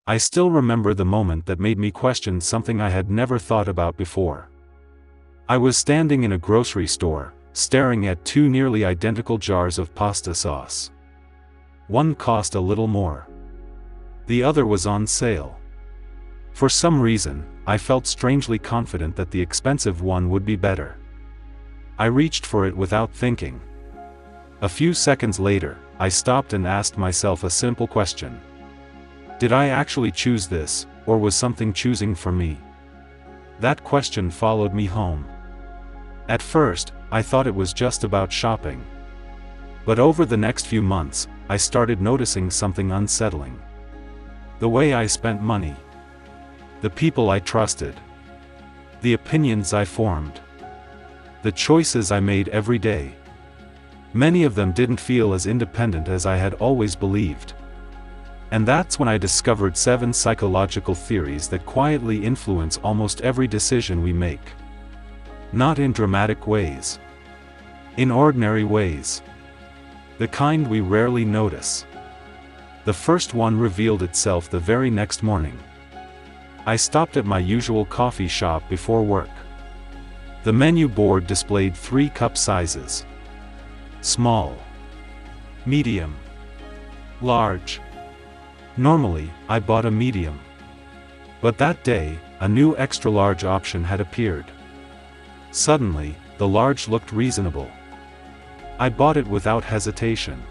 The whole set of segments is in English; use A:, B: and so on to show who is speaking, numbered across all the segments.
A: I still remember the moment that made me question something I had never thought about before. I was standing in a grocery store, staring at two nearly identical jars of pasta sauce. One cost a little more. The other was on sale. For some reason, I felt strangely confident that the expensive one would be better. I reached for it without thinking. A few seconds later, I stopped and asked myself a simple question. Did I actually choose this, or was something choosing for me? That question followed me home. At first, I thought it was just about shopping. But over the next few months, I started noticing something unsettling. The way I spent money. The people I trusted. The opinions I formed. The choices I made every day. Many of them didn't feel as independent as I had always believed. And that's when I discovered 7 psychological theories that quietly influence almost every decision we make. Not in dramatic ways. In ordinary ways. The kind we rarely notice. The first one revealed itself the very next morning. I stopped at my usual coffee shop before work. The menu board displayed 3 cup sizes. Small. Medium. Large. Normally, I bought a medium. But that day, a new extra-large option had appeared. Suddenly, the large looked reasonable. I bought it without hesitation.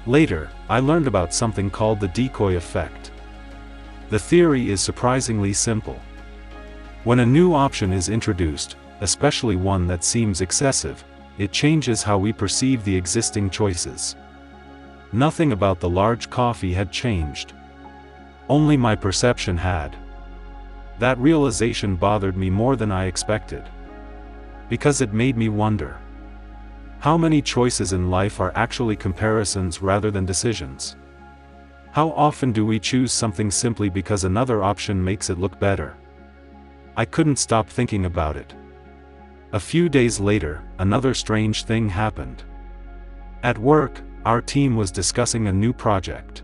A: Later, I learned about something called the decoy effect. The theory is surprisingly simple. When a new option is introduced, especially one that seems excessive, it changes how we perceive the existing choices. Nothing about the large coffee had changed. Only my perception had. That realization bothered me more than I expected. Because it made me wonder. How many choices in life are actually comparisons rather than decisions? How often do we choose something simply because another option makes it look better? I couldn't stop thinking about it. A few days later, another strange thing happened. At work, our team was discussing a new project.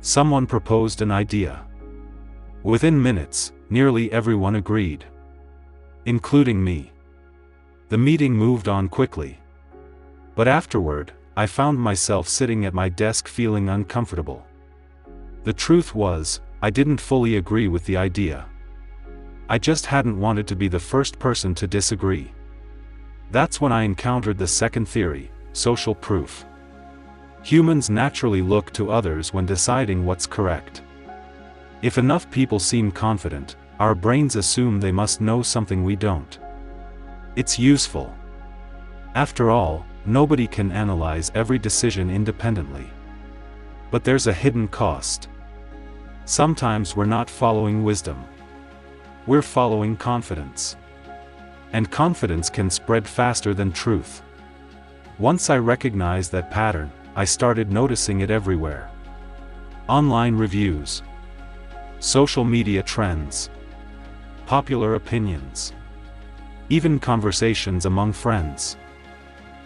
A: Someone proposed an idea. Within minutes, nearly everyone agreed. Including me. The meeting moved on quickly. But afterward, I found myself sitting at my desk feeling uncomfortable. The truth was, I didn't fully agree with the idea. I just hadn't wanted to be the first person to disagree. That's when I encountered the second theory, social proof. Humans naturally look to others when deciding what's correct. If enough people seem confident, our brains assume they must know something we don't. It's useful. After all, nobody can analyze every decision independently. But there's a hidden cost. Sometimes we're not following wisdom. We're following confidence. And confidence can spread faster than truth. Once I recognized that pattern, I started noticing it everywhere. Online reviews. Social media trends. Popular opinions. Even conversations among friends.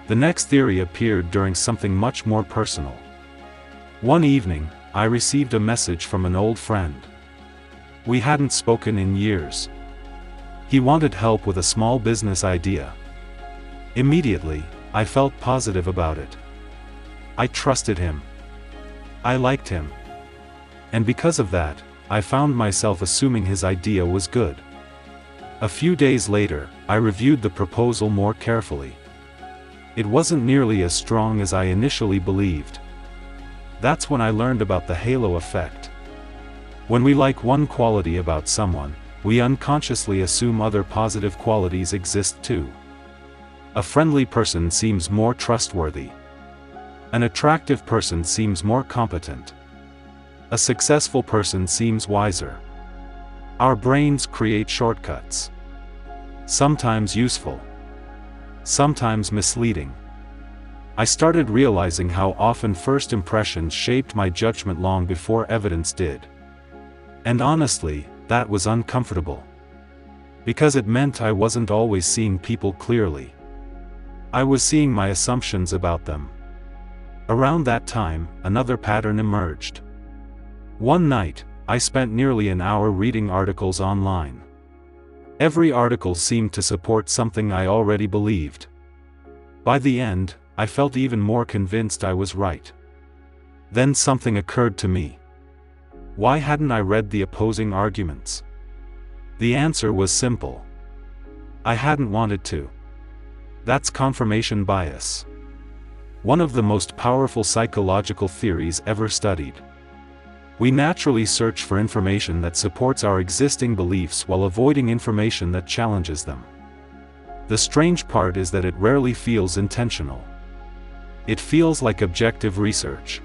A: The next theory appeared during something much more personal. One evening, I received a message from an old friend. We hadn't spoken in years. He wanted help with a small business idea. Immediately, I felt positive about it. I trusted him. I liked him. And because of that, I found myself assuming his idea was good. A few days later, I reviewed the proposal more carefully. It wasn't nearly as strong as I initially believed. That's when I learned about the halo effect. When we like one quality about someone, we unconsciously assume other positive qualities exist too. A friendly person seems more trustworthy. An attractive person seems more competent. A successful person seems wiser. Our brains create shortcuts. Sometimes useful. Sometimes misleading. I started realizing how often first impressions shaped my judgment long before evidence did. And honestly, that was uncomfortable. Because it meant I wasn't always seeing people clearly. I was seeing my assumptions about them. Around that time, another pattern emerged. One night, I spent nearly an hour reading articles online. Every article seemed to support something I already believed. By the end, I felt even more convinced I was right. Then something occurred to me. Why hadn't I read the opposing arguments? The answer was simple. I hadn't wanted to. That's confirmation bias. One of the most powerful psychological theories ever studied. We naturally search for information that supports our existing beliefs while avoiding information that challenges them. The strange part is that it rarely feels intentional. It feels like objective research.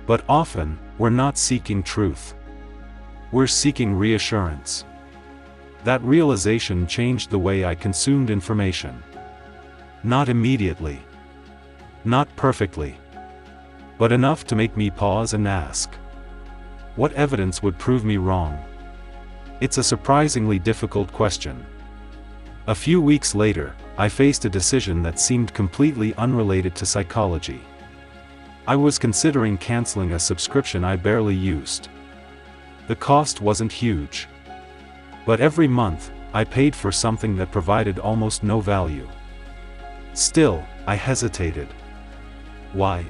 A: But often, we're not seeking truth. We're seeking reassurance. That realization changed the way I consumed information. Not immediately. Not perfectly. But enough to make me pause and ask, what evidence would prove me wrong? It's a surprisingly difficult question. A few weeks later, I faced a decision that seemed completely unrelated to psychology. I was considering canceling a subscription I barely used. The cost wasn't huge. But every month, I paid for something that provided almost no value. Still, I hesitated. Why?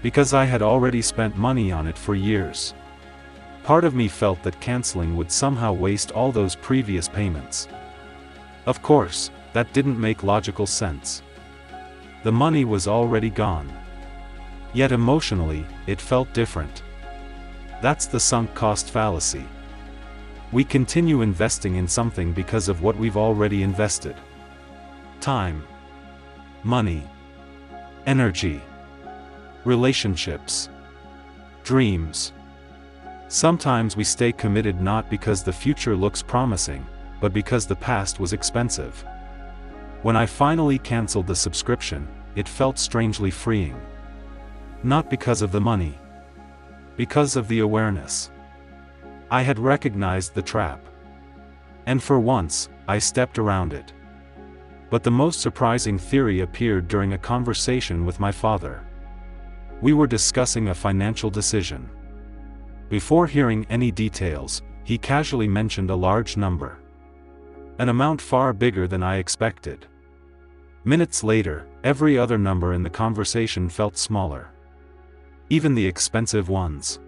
A: Because I had already spent money on it for years. Part of me felt that canceling would somehow waste all those previous payments. Of course, that didn't make logical sense. The money was already gone. Yet emotionally, it felt different. That's the sunk cost fallacy. We continue investing in something because of what we've already invested. Time. Money. Energy. Relationships. Dreams. Sometimes we stay committed not because the future looks promising, but because the past was expensive. When I finally canceled the subscription, it felt strangely freeing. Not because of the money. Because of the awareness. I had recognized the trap. And for once, I stepped around it. But the most surprising theory appeared during a conversation with my father. We were discussing a financial decision. Before hearing any details, he casually mentioned a large number. An amount far bigger than I expected. Minutes later, every other number in the conversation felt smaller. Even the expensive ones.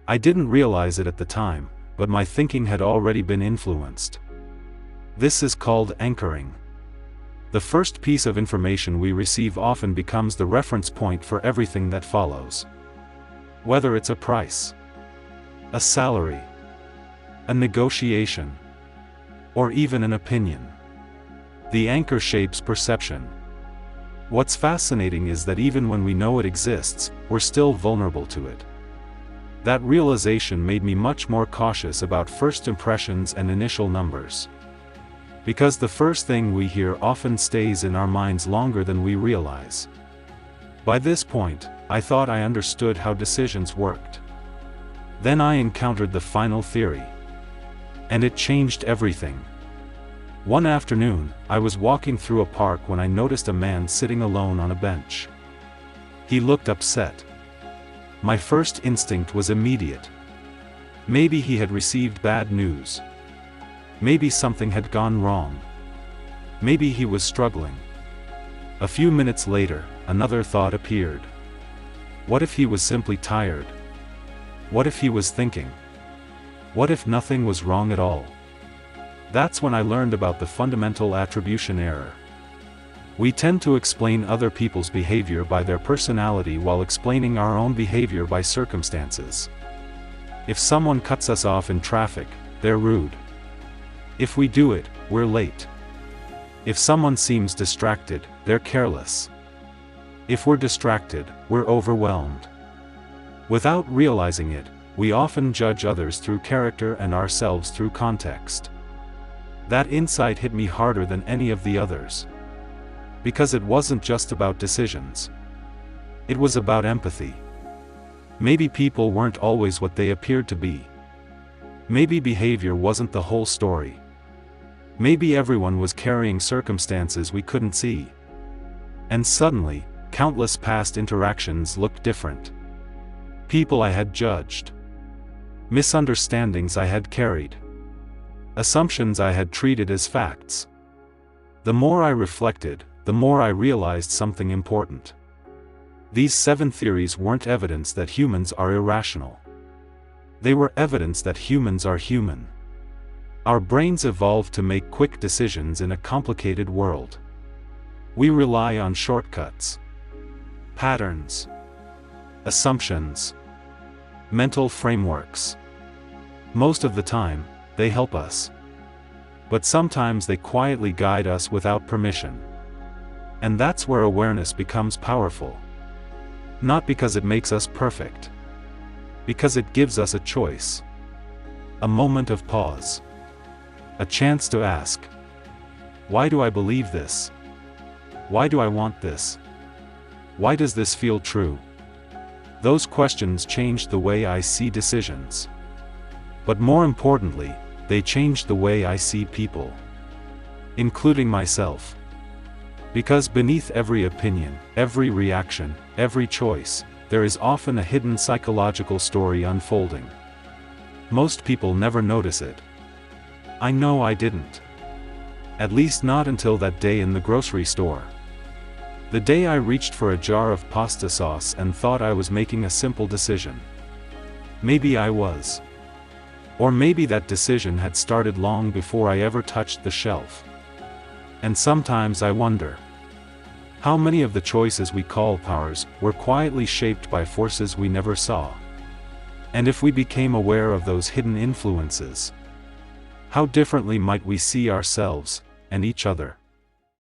A: I didn't realize it at the time, but my thinking had already been influenced. This is called anchoring. The first piece of information we receive often becomes the reference point for everything that follows. Whether it's a price, a salary, a negotiation, or even an opinion. The anchor shapes perception. What's fascinating is that even when we know it exists, we're still vulnerable to it. That realization made me much more cautious about first impressions and initial numbers. Because the first thing we hear often stays in our minds longer than we realize. By this point, I thought I understood how decisions worked. Then I encountered the final theory. And it changed everything. One afternoon, I was walking through a park when I noticed a man sitting alone on a bench. He looked upset. My first instinct was immediate. Maybe he had received bad news. Maybe something had gone wrong. Maybe he was struggling. A few minutes later, another thought appeared. What if he was simply tired? What if he was thinking? What if nothing was wrong at all? That's when I learned about the fundamental attribution error. We tend to explain other people's behavior by their personality while explaining our own behavior by circumstances. If someone cuts us off in traffic, they're rude. If we do it, we're late. If someone seems distracted, they're careless. If we're distracted, we're overwhelmed. Without realizing it, we often judge others through character and ourselves through context. That insight hit me harder than any of the others. Because it wasn't just about decisions. It was about empathy. Maybe people weren't always what they appeared to be. Maybe behavior wasn't the whole story. Maybe everyone was carrying circumstances we couldn't see. And suddenly, countless past interactions looked different. People I had judged. misunderstandings I had carried, assumptions I had treated as facts. The more I reflected, the more I realized something important. These 7 theories weren't evidence that humans are irrational. They were evidence that humans are human. Our brains evolved to make quick decisions in a complicated world. We rely on shortcuts, patterns, assumptions, mental frameworks. Most of the time, they help us. But sometimes they quietly guide us without permission. And that's where awareness becomes powerful. Not because it makes us perfect. Because it gives us a choice. A moment of pause. A chance to ask, why do I believe this? Why do I want this? Why does this feel true? Those questions changed the way I see decisions. But more importantly, they changed the way I see people. Including myself. Because beneath every opinion, every reaction, every choice, there is often a hidden psychological story unfolding. Most people never notice it. I know I didn't. At least not until that day in the grocery store. The day I reached for a jar of pasta sauce and thought I was making a simple decision. Maybe I was. Or maybe that decision had started long before I ever touched the shelf. And sometimes I wonder, how many of the choices we call ours were quietly shaped by forces we never saw? And if we became aware of those hidden influences, how differently might we see ourselves and each other?